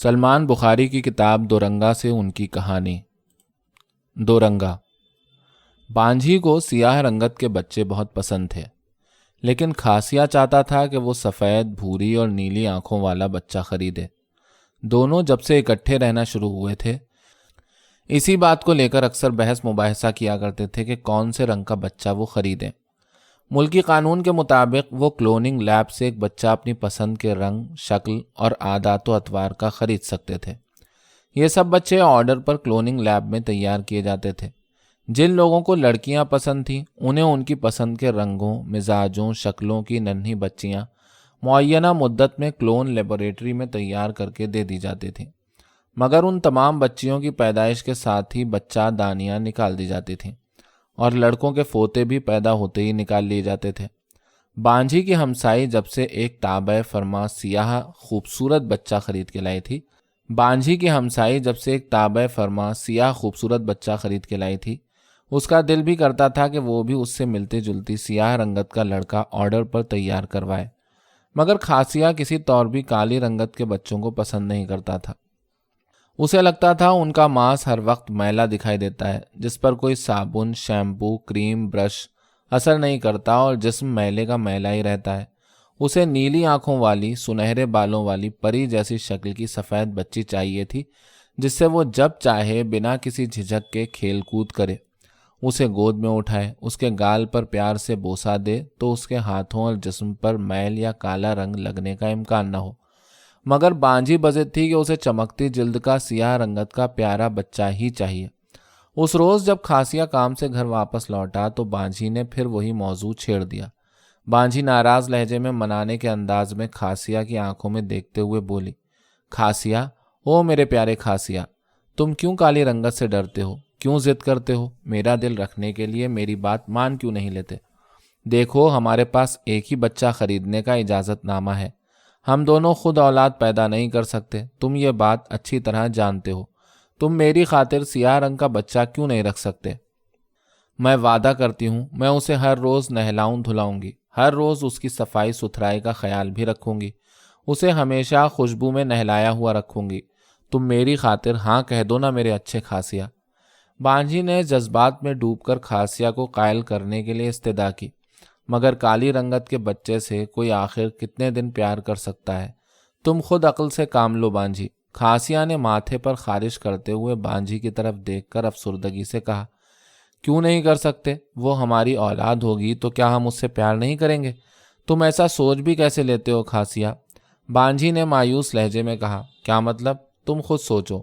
سلمان بخاری کی کتاب دورنگا سے ان کی کہانی۔ دورنگا۔ بانجھی کو سیاہ رنگت کے بچے بہت پسند تھے، لیکن کھاسیا چاہتا تھا کہ وہ سفید، بھوری اور نیلی آنکھوں والا بچہ خریدے۔ دونوں جب سے اکٹھے رہنا شروع ہوئے تھے، اسی بات کو لے کر اکثر بحث مباحثہ کیا کرتے تھے کہ کون سے رنگ کا بچہ وہ خریدیں۔ ملکی قانون کے مطابق وہ کلوننگ لیب سے ایک بچہ اپنی پسند کے رنگ، شکل اور عادات و اطوار کا خرید سکتے تھے۔ یہ سب بچے آرڈر پر کلوننگ لیب میں تیار کیے جاتے تھے۔ جن لوگوں کو لڑکیاں پسند تھیں، انہیں ان کی پسند کے رنگوں، مزاجوں، شکلوں کی ننھی بچیاں معینہ مدت میں کلون لیبارٹری میں تیار کر کے دے دی جاتی تھیں، مگر ان تمام بچیوں کی پیدائش کے ساتھ ہی بچہ دانیاں نکال دی جاتی تھیں، اور لڑکوں کے فوتے بھی پیدا ہوتے ہی نکال لیے جاتے تھے۔ بانجھی کی ہمسائی جب سے ایک تابع فرما سیاہ خوبصورت بچہ خرید کے لائی تھی، اس کا دل بھی کرتا تھا کہ وہ بھی اس سے ملتی جلتی سیاہ رنگت کا لڑکا آرڈر پر تیار کروائے، مگر کھاسیا کسی طور بھی کالی رنگت کے بچوں کو پسند نہیں کرتا تھا۔ اسے لگتا تھا ان کا ماس ہر وقت میلا دکھائی دیتا ہے، جس پر کوئی صابن، شیمپو، کریم، برش اثر نہیں کرتا اور جسم میلے کا میلا ہی رہتا ہے۔ اسے نیلی آنکھوں والی، سنہرے بالوں والی پری جیسی شکل کی سفید بچی چاہیے تھی، جس سے وہ جب چاہے بنا کسی جھجک کے کھیل کود کرے، اسے گود میں اٹھائے، اس کے گال پر پیار سے بوسہ دے تو اس کے ہاتھوں اور جسم پر میل یا کالا رنگ لگنے کا امکان نہ ہو۔ مگر بانجھی بضد تھی کہ اسے چمکتی جلد کا سیاہ رنگت کا پیارا بچہ ہی چاہیے۔ اس روز جب کھاسیا کام سے گھر واپس لوٹا تو بانجھی نے پھر وہی موضوع چھیڑ دیا۔ بانجھی ناراض لہجے میں منانے کے انداز میں کھاسیا کی آنکھوں میں دیکھتے ہوئے بولی، کھاسیا، او میرے پیارے کھاسیا، تم کیوں کالی رنگت سے ڈرتے ہو؟ کیوں ضد کرتے ہو؟ میرا دل رکھنے کے لیے میری بات مان کیوں نہیں لیتے؟ دیکھو، ہمارے پاس ایک ہی بچہ خریدنے کا اجازت نامہ ہے، ہم دونوں خود اولاد پیدا نہیں کر سکتے، تم یہ بات اچھی طرح جانتے ہو۔ تم میری خاطر سیاہ رنگ کا بچہ کیوں نہیں رکھ سکتے؟ میں وعدہ کرتی ہوں، میں اسے ہر روز نہلاؤں دھلاؤں گی، ہر روز اس کی صفائی ستھرائی کا خیال بھی رکھوں گی، اسے ہمیشہ خوشبو میں نہلایا ہوا رکھوں گی۔ تم میری خاطر ہاں کہہ دو نا میرے اچھے کھاسیا۔ بانجھی نے جذبات میں ڈوب کر کھاسیا کو قائل کرنے کے لیے استدعا کی، مگر کالی رنگت کے بچے سے کوئی آخر کتنے دن پیار کر سکتا ہے؟ تم خود عقل سے کام لو بانجھی۔ کھاسیا نے ماتھے پر خارش کرتے ہوئے بانجھی کی طرف دیکھ کر افسردگی سے کہا، کیوں نہیں کر سکتے؟ وہ ہماری اولاد ہوگی تو کیا ہم اس سے پیار نہیں کریں گے؟ تم ایسا سوچ بھی کیسے لیتے ہو کھاسیا؟ بانجھی نے مایوس لہجے میں کہا، کیا مطلب؟ تم خود سوچو،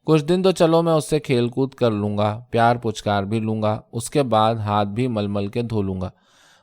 کچھ دن تو چلو میں اس سے کھیل کود کر لوں گا، پیار پچکار بھی لوں گا، اس کے بعد ہاتھ بھی مل مل کے دھو لوں گا،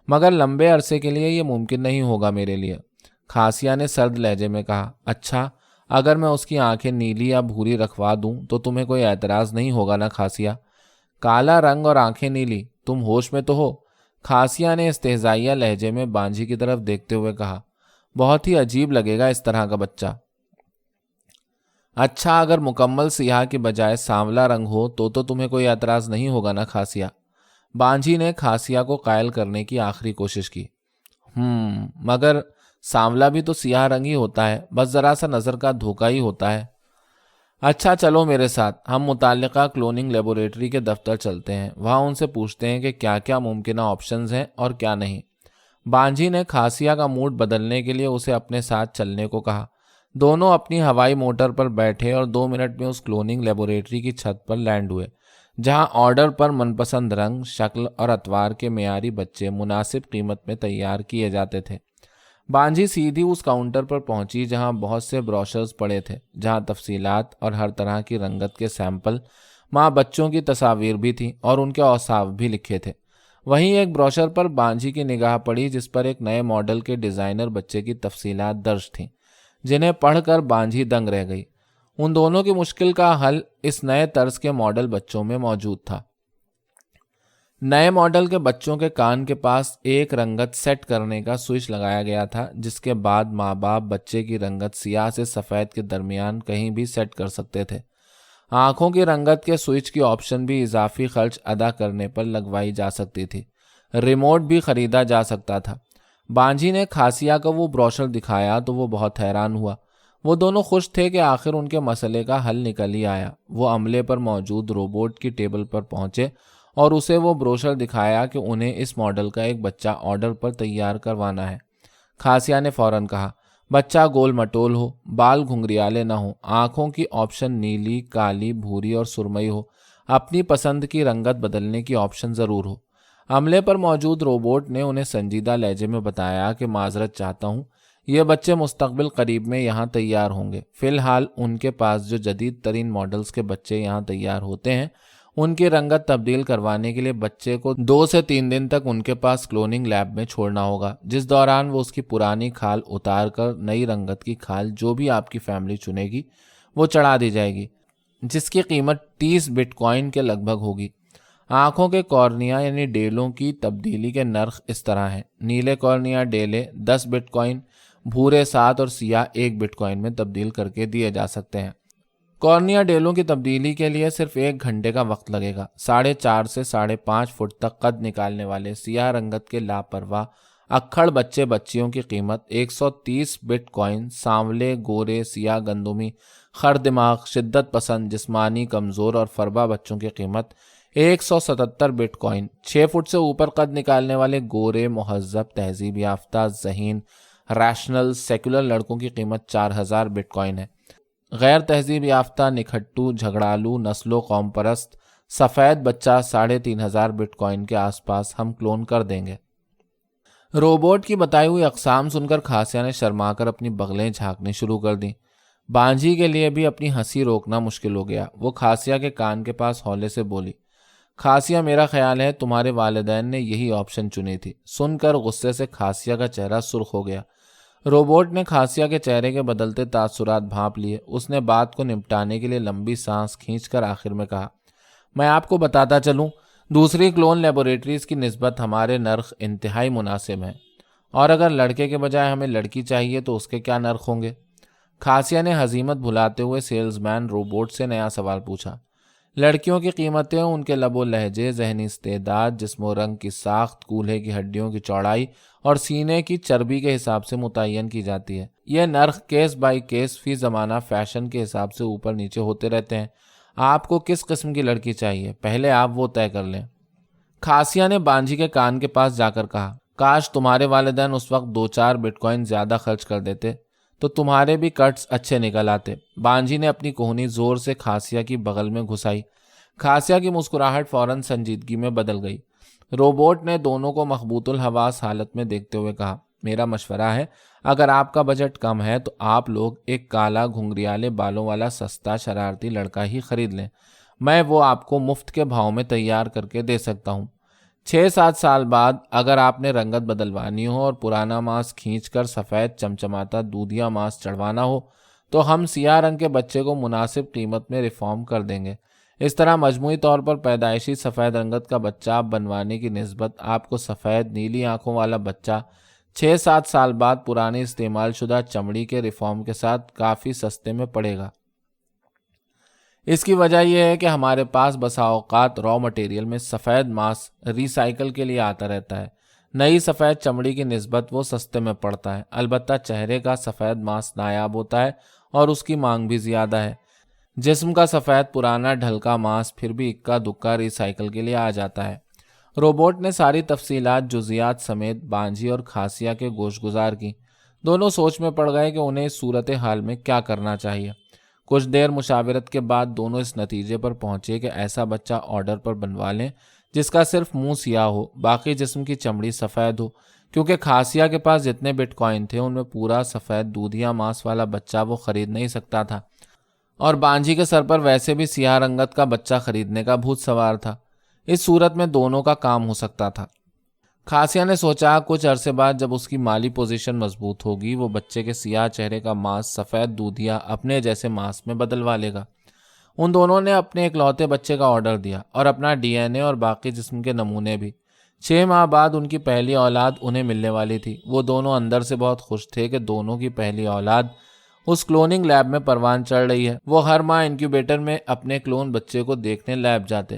مگر لمبے عرصے کے لیے یہ ممکن نہیں ہوگا میرے لیے۔ کھاسیا نے سرد لہجے میں کہا، اچھا، اگر میں اس کی آنکھیں نیلی یا بھوری رکھوا دوں تو تمہیں کوئی اعتراض نہیں ہوگا نا کھاسیا؟ کالا رنگ اور آنکھیں نیلی، تم ہوش میں تو ہو؟ کھاسیا نے استہزائیہ لہجے میں بانجھی کی طرف دیکھتے ہوئے کہا، بہت ہی عجیب لگے گا اس طرح کا بچہ۔ اچھا، اگر مکمل سیاہ کی بجائے سانولا رنگ ہو تو تمہیں کوئی اعتراض نہیں ہوگا نا کھاسیا؟ بانجھی نے کھاسیا کو قائل کرنے کی آخری کوشش کی۔ مگر سانولا بھی تو سیاہ رنگ ہی ہوتا ہے، بس ذرا سا نظر کا دھوکہ ہی ہوتا ہے۔ اچھا، چلو میرے ساتھ، ہم متعلقہ کلوننگ لیبارٹری کے دفتر چلتے ہیں، وہاں ان سے پوچھتے ہیں کہ کیا کیا ممکنہ آپشنز ہیں اور کیا نہیں۔ بانجھی نے کھاسیا کا موڈ بدلنے کے لیے اسے اپنے ساتھ چلنے کو کہا۔ دونوں اپنی ہوائی موٹر پر بیٹھے اور 2 منٹ میں اس کلوننگ لیبارٹری کی چھت پر لینڈ ہوئے، جہاں آرڈر پر من پسند رنگ، شکل اور اتوار کے معیاری بچے مناسب قیمت میں تیار کیے جاتے تھے۔ بانجھی سیدھی اس کاؤنٹر پر پہنچی جہاں بہت سے بروشرز پڑے تھے، جہاں تفصیلات اور ہر طرح کی رنگت کے سیمپل، ماں بچوں کی تصاویر بھی تھیں اور ان کے اوصاف بھی لکھے تھے۔ وہیں ایک بروشر پر بانجھی کی نگاہ پڑی جس پر ایک نئے ماڈل کے ڈیزائنر بچے کی تفصیلات درج تھیں، جنہیں پڑھ کر بانجھی دنگ رہ گئی۔ ان دونوں کی مشکل کا حل اس نئے طرز کے ماڈل بچوں میں موجود تھا۔ نئے ماڈل کے بچوں کے کان کے پاس ایک رنگت سیٹ کرنے کا سوئچ لگایا گیا تھا، جس کے بعد ماں باپ بچے کی رنگت سیاہ سے سفید کے درمیان کہیں بھی سیٹ کر سکتے تھے۔ آنکھوں کی رنگت کے سوئچ کی آپشن بھی اضافی خرچ ادا کرنے پر لگوائی جا سکتی تھی۔ ریموٹ بھی خریدا جا سکتا تھا۔ بانجھی نے کھاسیا کو وہ بروشر دکھایا تو وہ بہت حیران ہوا۔ وہ دونوں خوش تھے کہ آخر ان کے مسئلے کا حل نکل ہی آیا۔ وہ عملے پر موجود روبوٹ کی ٹیبل پر پہنچے اور اسے وہ بروشر دکھایا کہ انہیں اس ماڈل کا ایک بچہ آرڈر پر تیار کروانا ہے۔ خاسیہ نے فوراً کہا، بچہ گول مٹول ہو، بال گھنگریالے نہ ہوں، آنکھوں کی آپشن نیلی، کالی، بھوری اور سرمئی ہو، اپنی پسند کی رنگت بدلنے کی آپشن ضرور ہو۔ عملے پر موجود روبوٹ نے انہیں سنجیدہ لہجے میں بتایا کہ معذرت چاہتا ہوں، یہ بچے مستقبل قریب میں یہاں تیار ہوں گے۔ فی الحال ان کے پاس جو جدید ترین ماڈلز کے بچے یہاں تیار ہوتے ہیں، ان کی رنگت تبدیل کروانے کے لیے بچے کو 2 سے 3 دن تک ان کے پاس کلوننگ لیب میں چھوڑنا ہوگا، جس دوران وہ اس کی پرانی کھال اتار کر نئی رنگت کی کھال جو بھی آپ کی فیملی چنے گی وہ چڑھا دی جائے گی، جس کی قیمت 30 بٹ کوائن کے لگ بھگ ہوگی۔ آنکھوں کے کارنیا یعنی ڈیلوں کی تبدیلی کے نرخ اس طرح ہیں: نیلے کارنیا ڈیلے 10 بٹ کوائن، بھورے 7 اور سیاہ 1 بٹ کوائن میں تبدیل کر کے دیے جا سکتے ہیں۔ کارنیا ڈیلوں کی تبدیلی کے لیے صرف 1 گھنٹے کا وقت لگے گا۔ 4.5 سے 5.5 فٹ تک قد نکالنے والے سیاہ رنگت کے لاپرواہ اکھڑ بچے بچیوں کی قیمت 130 بٹ کوائن، سانولے، گورے، سیاہ گندمی، خر دماغ، شدت پسند، جسمانی کمزور اور فربا بچوں کی قیمت 177 بٹ کوائن، 6 فٹ سے اوپر قد نکالنے والے گورے، مہذب، تہذیب یافتہ، ذہین، ریشنل، سیکولر لڑکوں کی قیمت 4000 بٹ کوائن ہے۔ غیر تہذیب یافتہ، نکھٹو، جھگڑالو، نسل و قوم پرست سفید بچہ 3500 بٹ کوائن کے آس پاس ہم کلون کر دیں گے۔ روبوٹ کی بتائی ہوئی اقسام سن کر خاسیہ نے شرما کر اپنی بغلیں جھانکنے شروع کر دیں۔ بانجھی کے لیے بھی اپنی ہنسی روکنا مشکل ہو گیا۔ وہ خاسیہ کے کان کے پاس ہولے سے بولی، خاسیہ میرا خیال ہے تمہارے والدین نے یہی آپشن چنی تھی۔ سن کر غصے سے خاسیہ کا چہرہ سرخ ہو گیا۔ روبوٹ نے خاسیہ کے چہرے کے بدلتے تاثرات بھانپ لیے۔ اس نے بات کو نپٹانے کے لیے لمبی سانس کھینچ کر آخر میں کہا، میں آپ کو بتاتا چلوں، دوسری کلون لیبوریٹریز کی نسبت ہمارے نرخ انتہائی مناسب ہیں، اور اگر لڑکے کے بجائے ہمیں لڑکی چاہیے تو اس کے کیا نرخ ہوں گے؟ خاسیہ نے ہزیمت بھلاتے ہوئے سیلز مین روبوٹ سے نیا سوال پوچھا۔ لڑکیوں کی قیمتیں ان کے لب و لہجے، ذہنی استعداد، جسم و رنگ کی ساخت، کولہے کی ہڈیوں کی چوڑائی اور سینے کی چربی کے حساب سے متعین کی جاتی ہے۔ یہ نرخ کیس بائی کیس فی زمانہ فیشن کے حساب سے اوپر نیچے ہوتے رہتے ہیں۔ آپ کو کس قسم کی لڑکی چاہیے، پہلے آپ وہ طے کر لیں۔ خاسیہ نے بانجھی کے کان کے پاس جا کر کہا، کاش تمہارے والدین اس وقت 2-4 بٹ کوائن زیادہ خرچ کر دیتے تو تمہارے بھی کٹس اچھے نکل آتے۔ بانجھی نے اپنی کوہنی زور سے خاسیہ کی بغل میں گھسائی۔ خاسیہ کی مسکراہٹ فوراً سنجیدگی میں بدل گئی۔ روبوٹ نے دونوں کو مخبوط الحواس حالت میں دیکھتے ہوئے کہا، میرا مشورہ ہے اگر آپ کا بجٹ کم ہے تو آپ لوگ ایک کالا گھنگریالے بالوں والا سستا شرارتی لڑکا ہی خرید لیں، میں وہ آپ کو مفت کے بھاؤ میں تیار کر کے دے سکتا ہوں۔ 6-7 سال بعد اگر آپ نے رنگت بدلوانی ہو اور پرانا ماس کھینچ کر سفید چمچماتا دودھیا ماس چڑھوانا ہو تو ہم سیاہ رنگ کے بچے کو مناسب قیمت میں ریفارم کر دیں گے۔ اس طرح مجموعی طور پر پیدائشی سفید رنگت کا بچہ بنوانے کی نسبت آپ کو سفید نیلی آنکھوں والا بچہ 6-7 سال بعد پرانی استعمال شدہ چمڑی کے ریفارم کے ساتھ کافی سستے میں پڑے گا۔ اس کی وجہ یہ ہے کہ ہمارے پاس بسا اوقات را مٹیریل میں سفید ماس ری سائیکل کے لیے آتا رہتا ہے۔ نئی سفید چمڑی کی نسبت وہ سستے میں پڑتا ہے، البتہ چہرے کا سفید ماس نایاب ہوتا ہے اور اس کی مانگ بھی زیادہ ہے۔ جسم کا سفید پرانا ڈھلکا ماس پھر بھی اکا دکا ری سائیکل کے لیے آ جاتا ہے۔ روبوٹ نے ساری تفصیلات جزیات سمیت بانجھی اور خاسیہ کے گوش گزار کی۔ دونوں سوچ میں پڑ گئے کہ انہیں اس صورتحال میں کیا کرنا چاہیے۔ کچھ دیر مشاورت کے بعد دونوں اس نتیجے پر پہنچے کہ ایسا بچہ آرڈر پر بنوا لیں جس کا صرف منہ سیاہ ہو، باقی جسم کی چمڑی سفید ہو، کیونکہ خاسیہ کے پاس جتنے بٹ کوائن تھے ان میں پورا سفید دودھیا ماس والا بچہ وہ خرید نہیں سکتا تھا، اور بانجھی کے سر پر ویسے بھی سیاہ رنگت کا بچہ خریدنے کا بھوت سوار تھا۔ اس صورت میں دونوں کا کام ہو سکتا تھا۔ خاسیہ نے سوچا کچھ عرصے بعد جب اس کی مالی پوزیشن مضبوط ہوگی وہ بچے کے سیاہ چہرے کا ماس سفید دودھیا اپنے جیسے ماس میں بدلوا لے گا۔ ان دونوں نے اپنے اکلوتے بچے کا آرڈر دیا اور اپنا ڈی این اے اور باقی جسم کے نمونے بھی۔ 6 ماہ بعد ان کی پہلی اولاد انہیں ملنے والی تھی۔ وہ دونوں اندر سے بہت خوش تھے کہ دونوں کی پہلی اولاد اس کلوننگ لیب میں پروان چڑھ رہی ہے۔ وہ ہر ماہ انکیوبیٹر میں اپنے کلون بچے کو دیکھنے لیب جاتے۔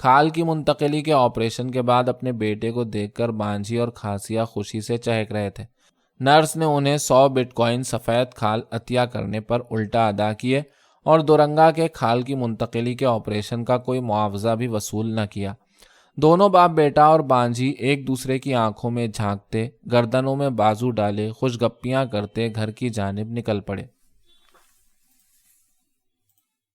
کھال کی منتقلی کے آپریشن کے بعد اپنے بیٹے کو دیکھ کر بانجھی اور کھاسیہ خوشی سے چہک رہے تھے۔ نرس نے انہیں 100 بٹ کوائن سفید کھال عطیہ کرنے پر الٹا ادا کیے اور دورنگا کے کھال کی منتقلی کے آپریشن کا کوئی معاوضہ بھی وصول نہ کیا۔ دونوں باپ بیٹا اور بانجھی ایک دوسرے کی آنکھوں میں جھانکتے، گردنوں میں بازو ڈالے، خوش گپیاں کرتے گھر کی جانب نکل پڑے۔